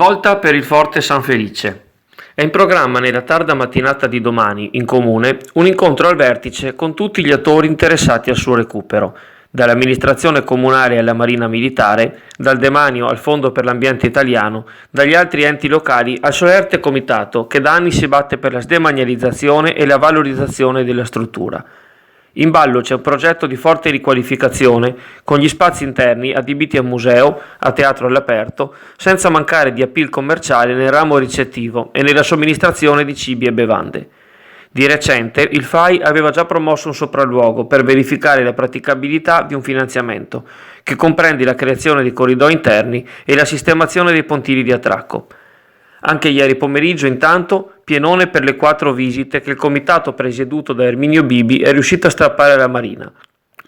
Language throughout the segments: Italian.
Svolta per il Forte San Felice. È in programma nella tarda mattinata di domani, in comune, un incontro al vertice con tutti gli attori interessati al suo recupero, dall'amministrazione comunale alla Marina Militare, dal Demanio al Fondo per l'Ambiente Italiano, dagli altri enti locali al solerte comitato che da anni si batte per la sdemanializzazione e la valorizzazione della struttura. In ballo c'è un progetto di forte riqualificazione con gli spazi interni adibiti a museo, a teatro all'aperto, senza mancare di appeal commerciale nel ramo ricettivo e nella somministrazione di cibi e bevande. Di recente il FAI aveva già promosso un sopralluogo per verificare la praticabilità di un finanziamento, che comprende la creazione di corridoi interni e la sistemazione dei pontili di attracco. Anche ieri pomeriggio, intanto, pienone per le 4 visite che il comitato presieduto da Erminio Bibi è riuscito a strappare alla Marina.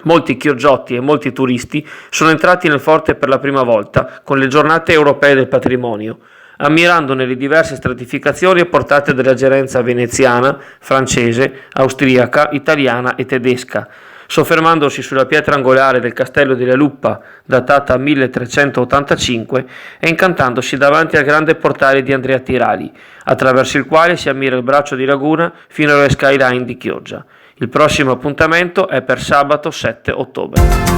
Molti chioggiotti e molti turisti sono entrati nel forte per la prima volta con le giornate europee del patrimonio, ammirandone le diverse stratificazioni apportate dalla gerenza veneziana, francese, austriaca, italiana e tedesca, soffermandosi sulla pietra angolare del castello della Luppa, datata 1385, e incantandosi davanti al grande portale di Andrea Tirali, attraverso il quale si ammira il braccio di laguna fino alle skyline di Chioggia. Il prossimo appuntamento è per sabato 7 ottobre.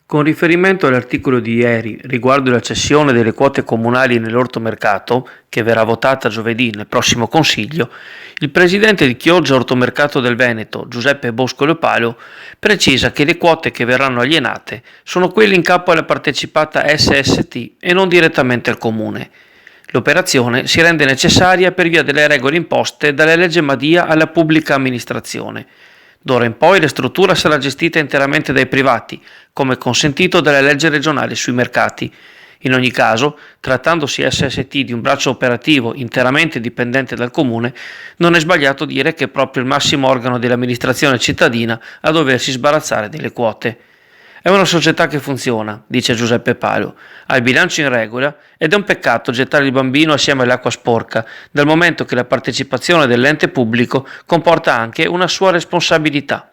Con riferimento all'articolo di ieri riguardo la cessione delle quote comunali nell'ortomercato, che verrà votata giovedì nel prossimo Consiglio, il presidente di Chioggia Ortomercato del Veneto, Giuseppe Boscolo Palo, precisa che le quote che verranno alienate sono quelle in capo alla partecipata SST e non direttamente al Comune. L'operazione si rende necessaria per via delle regole imposte dalla legge Madia alla pubblica amministrazione. D'ora in poi la struttura sarà gestita interamente dai privati, come consentito dalla legge regionale sui mercati. In ogni caso, trattandosi SST di un braccio operativo interamente dipendente dal Comune, non è sbagliato dire che è proprio il massimo organo dell'amministrazione cittadina a doversi sbarazzare delle quote. È una società che funziona, dice Giuseppe Palo, ha il bilancio in regola ed è un peccato gettare il bambino assieme all'acqua sporca, dal momento che la partecipazione dell'ente pubblico comporta anche una sua responsabilità.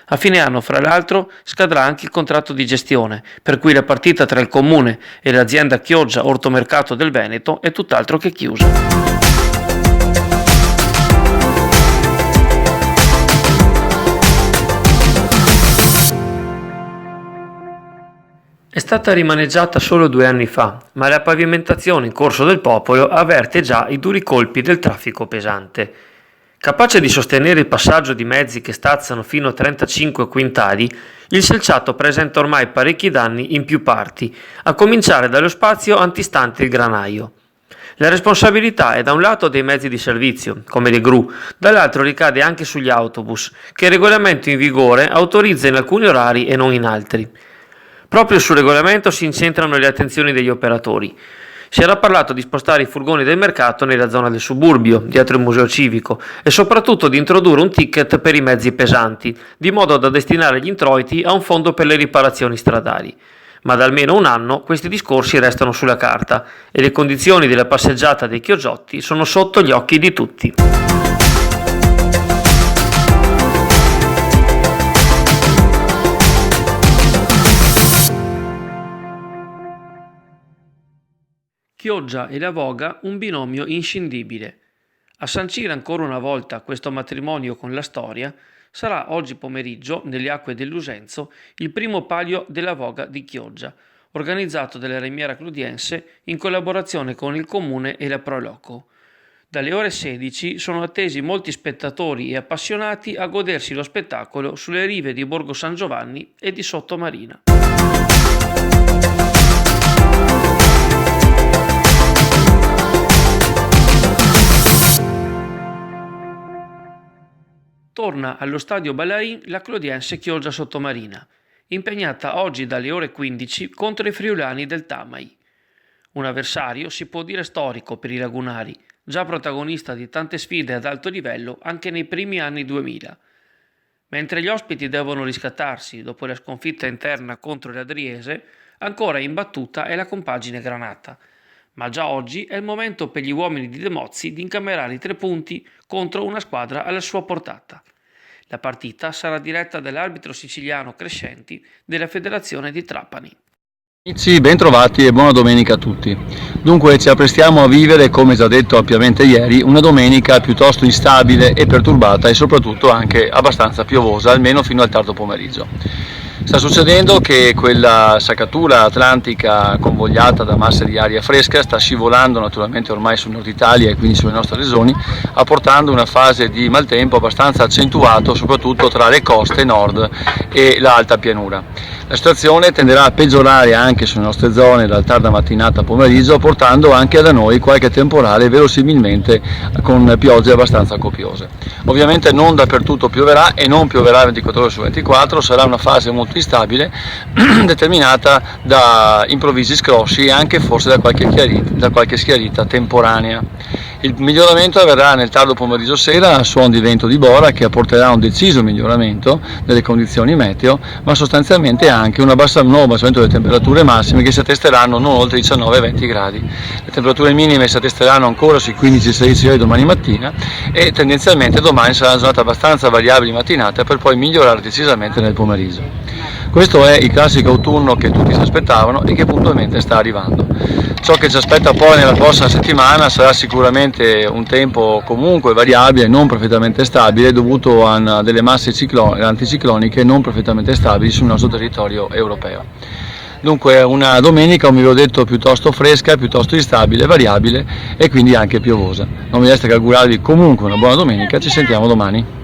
A fine anno, fra l'altro, scadrà anche il contratto di gestione, per cui la partita tra il Comune e l'azienda Chioggia Ortomercato del Veneto è tutt'altro che chiusa. È stata rimaneggiata solo 2 anni fa, ma la pavimentazione in Corso del Popolo avverte già i duri colpi del traffico pesante. Capace di sostenere il passaggio di mezzi che stazzano fino a 35 quintali, il selciato presenta ormai parecchi danni in più parti, a cominciare dallo spazio antistante il granaio. La responsabilità è da un lato dei mezzi di servizio, come le gru, dall'altro ricade anche sugli autobus, che il regolamento in vigore autorizza in alcuni orari e non in altri. Proprio sul regolamento si incentrano le attenzioni degli operatori. Si era parlato di spostare i furgoni del mercato nella zona del suburbio, dietro il museo civico, e soprattutto di introdurre un ticket per i mezzi pesanti, di modo da destinare gli introiti a un fondo per le riparazioni stradali. Ma da almeno un anno questi discorsi restano sulla carta e le condizioni della passeggiata dei chioggiotti sono sotto gli occhi di tutti. Chioggia e la Voga un binomio inscindibile. A sancire ancora una volta questo matrimonio con la storia sarà oggi pomeriggio, nelle acque dell'Usenzo, il primo palio della Voga di Chioggia, organizzato dalla Remiera Cludiense in collaborazione con il Comune e la Proloco. Dalle ore 16 sono attesi molti spettatori e appassionati a godersi lo spettacolo sulle rive di Borgo San Giovanni e di Sottomarina. Torna allo stadio Ballarin la Clodiense Chioggia Sottomarina, impegnata oggi dalle ore 15 contro i friulani del Tamai. Un avversario si può dire storico per i lagunari, già protagonista di tante sfide ad alto livello anche nei primi anni 2000. Mentre gli ospiti devono riscattarsi dopo la sconfitta interna contro l'Adriese, ancora imbattuta è la compagine granata. ma già oggi è il momento per gli uomini di De Mozzi di incamerare i 3 punti contro una squadra alla sua portata. La partita sarà diretta dall'arbitro siciliano Crescenti della Federazione di Trapani. Amici, bentrovati e buona domenica a tutti. Dunque ci apprestiamo a vivere, come già detto ampiamente ieri, una domenica piuttosto instabile e perturbata e soprattutto anche abbastanza piovosa, almeno fino al tardo pomeriggio. Sta succedendo che quella saccatura atlantica convogliata da masse di aria fresca sta scivolando naturalmente ormai sul nord Italia e quindi sulle nostre regioni, apportando una fase di maltempo abbastanza accentuato soprattutto tra le coste nord e l'alta pianura. La situazione tenderà a peggiorare anche sulle nostre zone dal tarda mattinata a pomeriggio, portando anche da noi qualche temporale, verosimilmente con piogge abbastanza copiose. Ovviamente non dappertutto pioverà e non pioverà 24 ore su 24, sarà una fase molto instabile determinata da improvvisi scrosci e anche forse da qualche schiarita temporanea. Il miglioramento avverrà nel tardo pomeriggio sera a suon di vento di bora che apporterà un deciso miglioramento delle condizioni meteo, ma sostanzialmente anche un nuovo abbassamento delle temperature massime che si attesteranno non oltre i 19-20 gradi. Le temperature minime si attesteranno ancora sui 15-16 gradi domani mattina e tendenzialmente domani sarà una giornata abbastanza variabile mattinata per poi migliorare decisamente nel pomeriggio. Questo è il classico autunno che tutti si aspettavano e che puntualmente sta arrivando. Ciò che ci aspetta poi nella prossima settimana sarà sicuramente un tempo comunque variabile, non perfettamente stabile, dovuto a delle masse anticicloniche non perfettamente stabili sul nostro territorio europeo. Dunque una domenica, come vi ho detto, piuttosto fresca, piuttosto instabile, variabile e quindi anche piovosa. Non mi resta che augurarvi comunque una buona domenica, ci sentiamo domani.